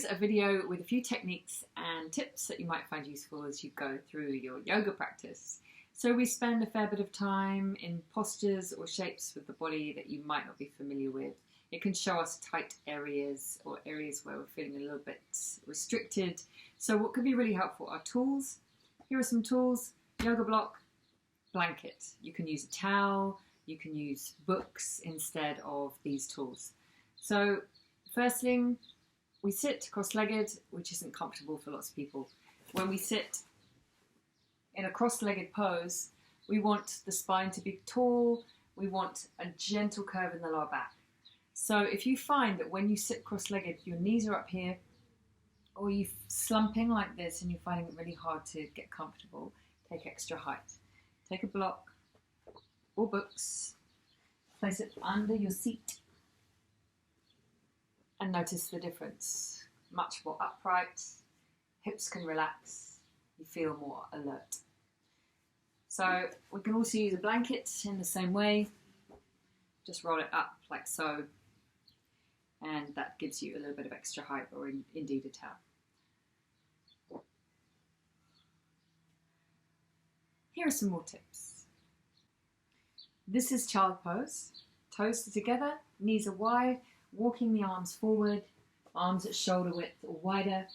Here's a video with a few techniques and tips that you might find useful as you go through your yoga practice. So we spend a fair bit of time in postures or shapes with the body that you might not be familiar with. It can show us tight areas or areas where we're feeling a little bit restricted. So what could be really helpful are tools. Here are some tools: yoga block, blanket. You can use a towel, you can use books instead of these tools. So first thing, we sit cross-legged, which isn't comfortable for lots of people. When we sit in a cross-legged pose, we want the spine to be tall, we want a gentle curve in the lower back. So if you find that when you sit cross-legged, your knees are up here, or you're slumping like this and you're finding it really hard to get comfortable, take extra height. Take a block or books, place it under your seat, and notice the difference. Much more upright, hips can relax, you feel more alert. So we can also use a blanket in the same way. Just roll it up like so, and that gives you a little bit of extra height, or indeed a towel. Here are some more tips. This is child pose. Toes are together, knees are wide, walking the arms forward, arms at shoulder width or wider,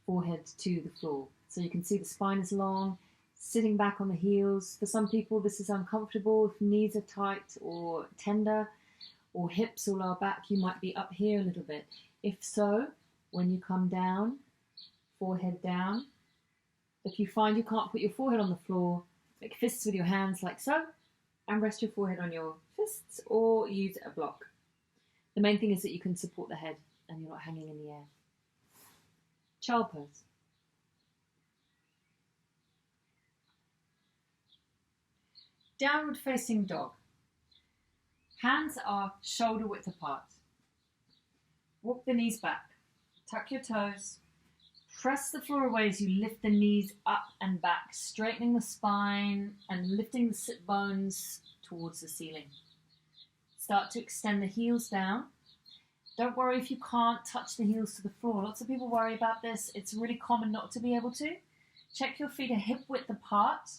forehead to the floor. So you can see the spine is long, sitting back on the heels. For some people this is uncomfortable. If knees are tight or tender, or hips or lower back, you might be up here a little bit. If so, when you come down, forehead down. If you find you can't put your forehead on the floor, make fists with your hands like so, and rest your forehead on your fists, or use a block. The main thing is that you can support the head and you're not hanging in the air. Child pose. Downward facing dog. Hands are shoulder width apart. Walk the knees back. Tuck your toes. Press the floor away as you lift the knees up and back, straightening the spine and lifting the sit bones towards the ceiling. Start to extend the heels down. Don't worry if you can't touch the heels to the floor. Lots of people worry about this. It's really common not to be able to. Check your feet are hip width apart.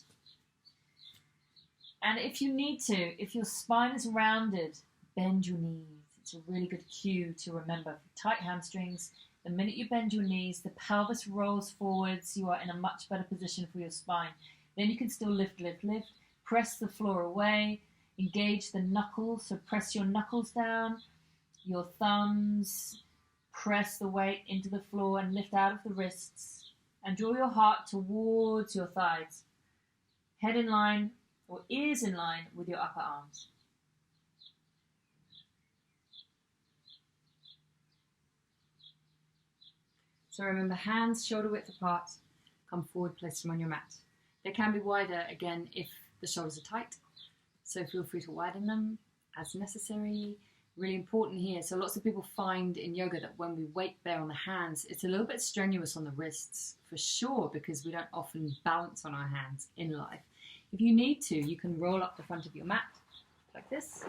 And if you need to, if your spine is rounded, bend your knees. It's a really good cue to remember. For tight hamstrings, the minute you bend your knees, the pelvis rolls forwards. You are in a much better position for your spine. Then you can still lift, lift, lift. Press the floor away. Engage the knuckles, so press your knuckles down, your thumbs, press the weight into the floor and lift out of the wrists, and draw your heart towards your thighs. Head in line, or ears in line with your upper arms. So remember, hands shoulder width apart, come forward, place them on your mat. They can be wider, again, if the shoulders are tight. So feel free to widen them as necessary. Really important here. So lots of people find in yoga that when we weight bear on the hands, it's a little bit strenuous on the wrists, for sure, because we don't often balance on our hands in life. If you need to, you can roll up the front of your mat like this.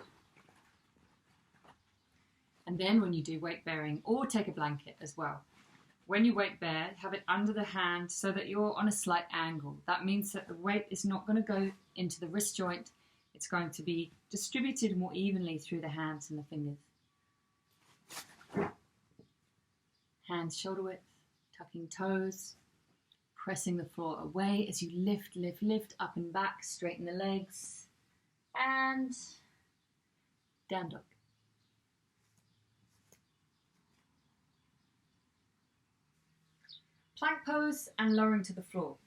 And then when you do weight bearing, or take a blanket as well, when you weight bear, have it under the hand so that you're on a slight angle. That means that the weight is not going to go into the wrist joint. It's going to be distributed more evenly through the hands and the fingers. Hands shoulder width, tucking toes, pressing the floor away as you lift, lift, lift, up and back, straighten the legs, and down dog. Plank pose and lowering to the floor.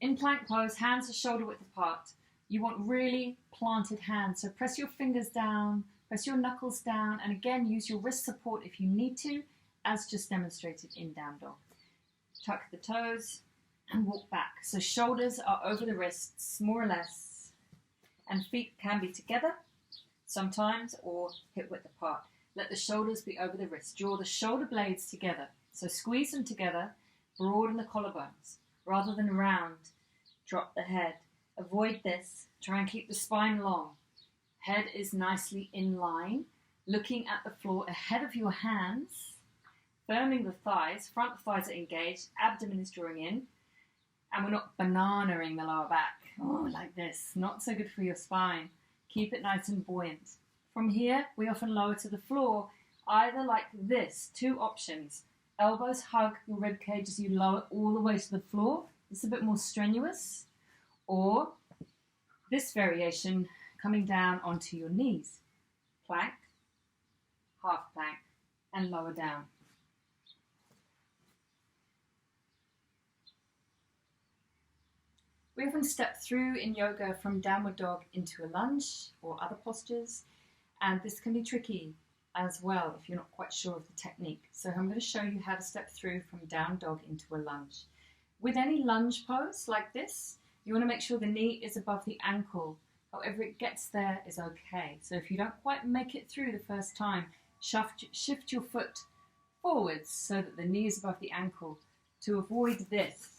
In plank pose, hands are shoulder width apart. You want really planted hands, so press your fingers down, press your knuckles down, and again use your wrist support if you need to, as just demonstrated in down dog. Tuck the toes and walk back. So shoulders are over the wrists, more or less, and feet can be together sometimes or hip width apart. Let the shoulders be over the wrists. Draw the shoulder blades together. So squeeze them together, broaden the collarbones. Rather than round, drop the head. Avoid this. Try and keep the spine long. Head is nicely in line, looking at the floor ahead of your hands. firming the thighs, front thighs are engaged, abdomen is drawing in, and we're not bananaing the lower back. Oh, like this. Not so good for your spine. Keep it nice and buoyant. From here, we often lower to the floor, either like this. Two options. Elbows hug your rib cage as you lower all the way to the floor. It's a bit more strenuous. Or this variation, coming down onto your knees. Plank, half plank, and lower down. We often step through in yoga from downward dog into a lunge or other postures, and this can be tricky as well if you're not quite sure of the technique. So I'm going to show you how to step through from down dog into a lunge. With any lunge pose like this, you want to make sure the knee is above the ankle. However it gets there is okay. So if you don't quite make it through the first time, shift your foot forwards so that the knee is above the ankle to avoid this.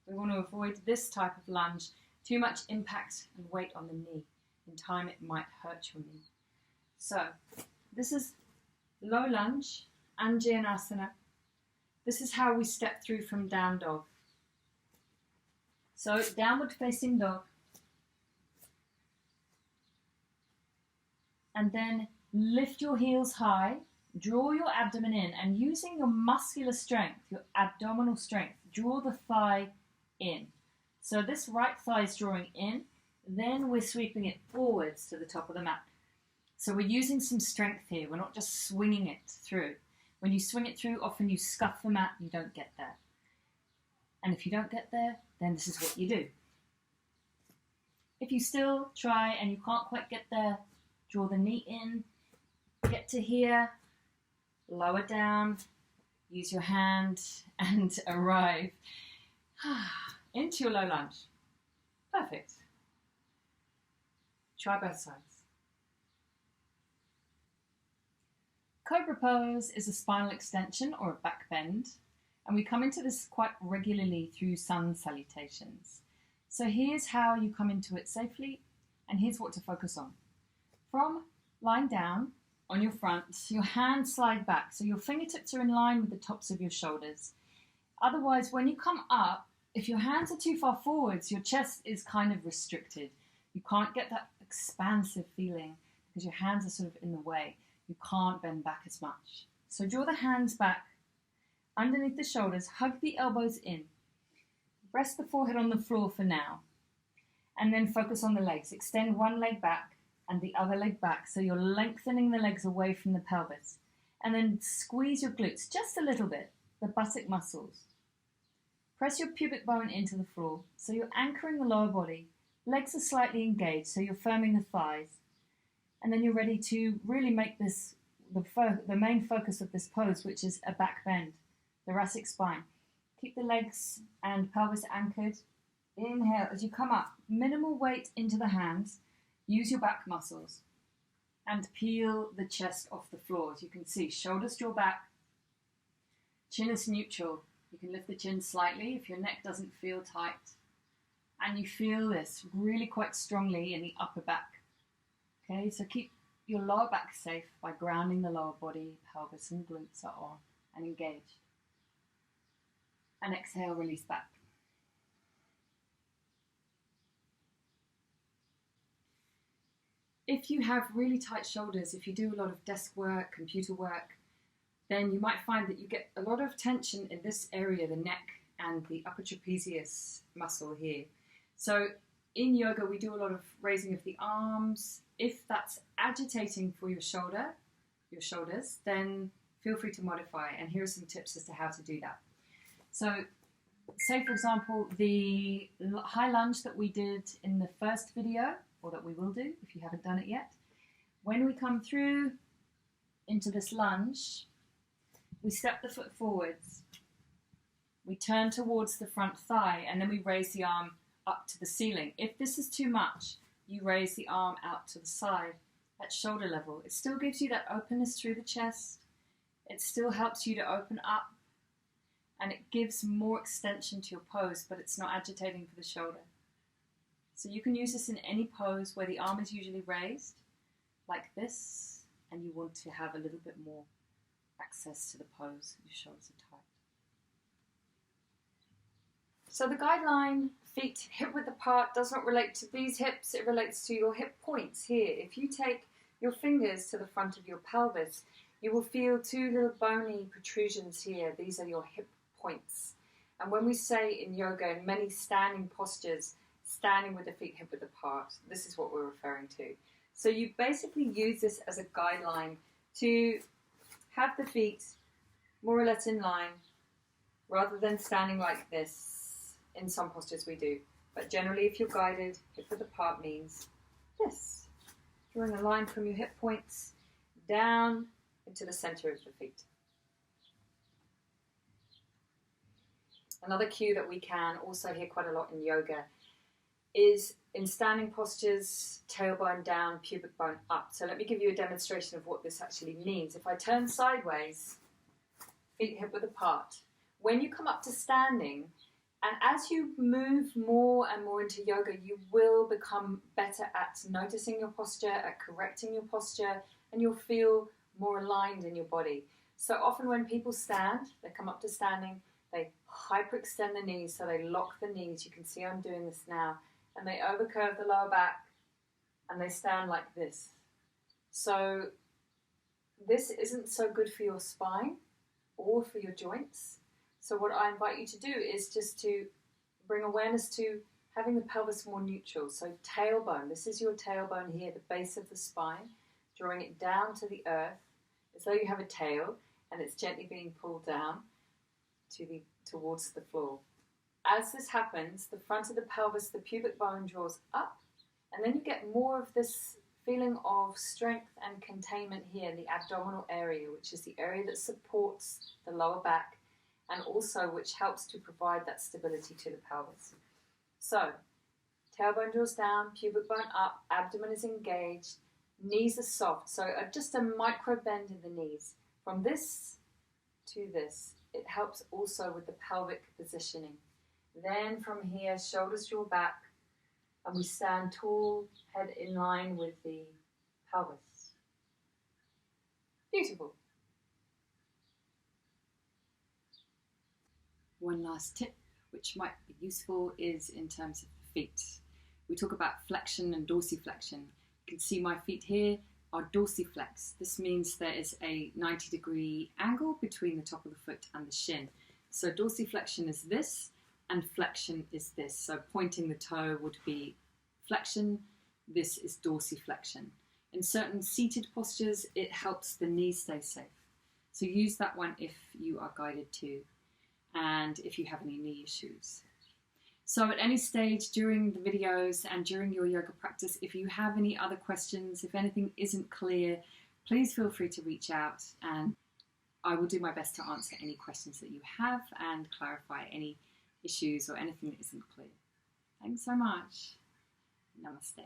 We want to avoid this type of lunge, too much impact and weight on the knee. In time it might hurt your knee. So this is low lunge, Anjaneyasana. This is how we step through from down dog. So downward facing dog. And then lift your heels high, draw your abdomen in, and using your muscular strength, your abdominal strength, draw the thigh in. So this right thigh is drawing in, then we're sweeping it forwards to the top of the mat. So we're using some strength here. We're not just swinging it through. When you swing it through, often you scuff the mat, you don't get there. And if you don't get there, then this is what you do. If you still try and you can't quite get there, draw the knee in, get to here, lower down, use your hand and arrive into your low lunge. Perfect. Try both sides. Cobra pose is a spinal extension or a back bend, and we come into this quite regularly through sun salutations. So here's how you come into it safely, and here's what to focus on. From lying down on your front, your hands slide back, so your fingertips are in line with the tops of your shoulders. Otherwise, when you come up, if your hands are too far forwards, your chest is kind of restricted. You can't get that expansive feeling because your hands are sort of in the way. You can't bend back as much. So draw the hands back underneath the shoulders, hug the elbows in. Rest the forehead on the floor for now. And then focus on the legs. Extend one leg back and the other leg back. So you're lengthening the legs away from the pelvis. And then squeeze your glutes just a little bit, the buttock muscles. Press your pubic bone into the floor. So you're anchoring the lower body. Legs are slightly engaged, so you're firming the thighs. And then you're ready to really make this the main focus of this pose, which is a back bend, thoracic spine. Keep the legs and pelvis anchored. Inhale as you come up, minimal weight into the hands. Use your back muscles and peel the chest off the floor. As you can see, shoulders draw back, chin is neutral. You can lift the chin slightly if your neck doesn't feel tight. And you feel this really quite strongly in the upper back. Okay, so keep your lower back safe by grounding the lower body, pelvis and glutes are on and engaged. And exhale, release back. If you have really tight shoulders, if you do a lot of desk work, computer work, then you might find that you get a lot of tension in this area, the neck and the upper trapezius muscle here. So in yoga, we do a lot of raising of the arms. If that's agitating for your shoulders, then feel free to modify. And here are some tips as to how to do that. So say, for example, the high lunge that we did in the first video, or that we will do if you haven't done it yet. When we come through into this lunge, we step the foot forwards. We turn towards the front thigh, and then we raise the arm up to the ceiling. If this is too much, you raise the arm out to the side at shoulder level. It still gives you that openness through the chest. It still helps you to open up, and it gives more extension to your pose, but it's not agitating for the shoulder. So you can use this in any pose where the arm is usually raised, like this, and you want to have a little bit more access to the pose. Your shoulders are tight. So the guideline, feet hip width apart, does not relate to these hips. It relates to your hip points here. If you take your fingers to the front of your pelvis, you will feel two little bony protrusions here. These are your hip points. And when we say in yoga, in many standing postures, standing with the feet hip width apart, this is what we're referring to. So you basically use this as a guideline to have the feet more or less in line, rather than standing like this. In some postures we do. But generally, if you're guided, hip width apart means this. Drawing a line from your hip points down into the center of the feet. Another cue that we can also hear quite a lot in yoga is in standing postures, tailbone down, pubic bone up. So let me give you a demonstration of what this actually means. If I turn sideways, feet hip width apart. When you come up to standing, and as you move more and more into yoga, you will become better at noticing your posture, at correcting your posture, and you'll feel more aligned in your body. So often when people stand, they come up to standing, they hyperextend the knees, so they lock the knees. You can see I'm doing this now. And they overcurve the lower back, and they stand like this. So this isn't so good for your spine or for your joints. So what I invite you to do is just to bring awareness to having the pelvis more neutral. So tailbone, this is your tailbone here, the base of the spine, drawing it down to the earth as though you have a tail and it's gently being pulled down towards the floor. As this happens, the front of the pelvis, the pubic bone draws up, and then you get more of this feeling of strength and containment here in the abdominal area, which is the area that supports the lower back and also which helps to provide that stability to the pelvis. So, tailbone draws down, pubic bone up, abdomen is engaged, knees are soft, so just a micro bend in the knees. From this to this, it helps also with the pelvic positioning. Then from here, shoulders draw back, and we stand tall, head in line with the pelvis. Beautiful. One last tip, which might be useful, is in terms of the feet. We talk about flexion and dorsiflexion. You can see my feet here are dorsiflex. This means there is a 90-degree angle between the top of the foot and the shin. So dorsiflexion is this, and flexion is this. So pointing the toe would be flexion, this is dorsiflexion. In certain seated postures, it helps the knees stay safe. So use that one if you are guided to, and if you have any knee issues. So at any stage during the videos and during your yoga practice, if you have any other questions, if anything isn't clear, please feel free to reach out and I will do my best to answer any questions that you have and clarify any issues or anything that isn't clear. Thanks so much. Namaste.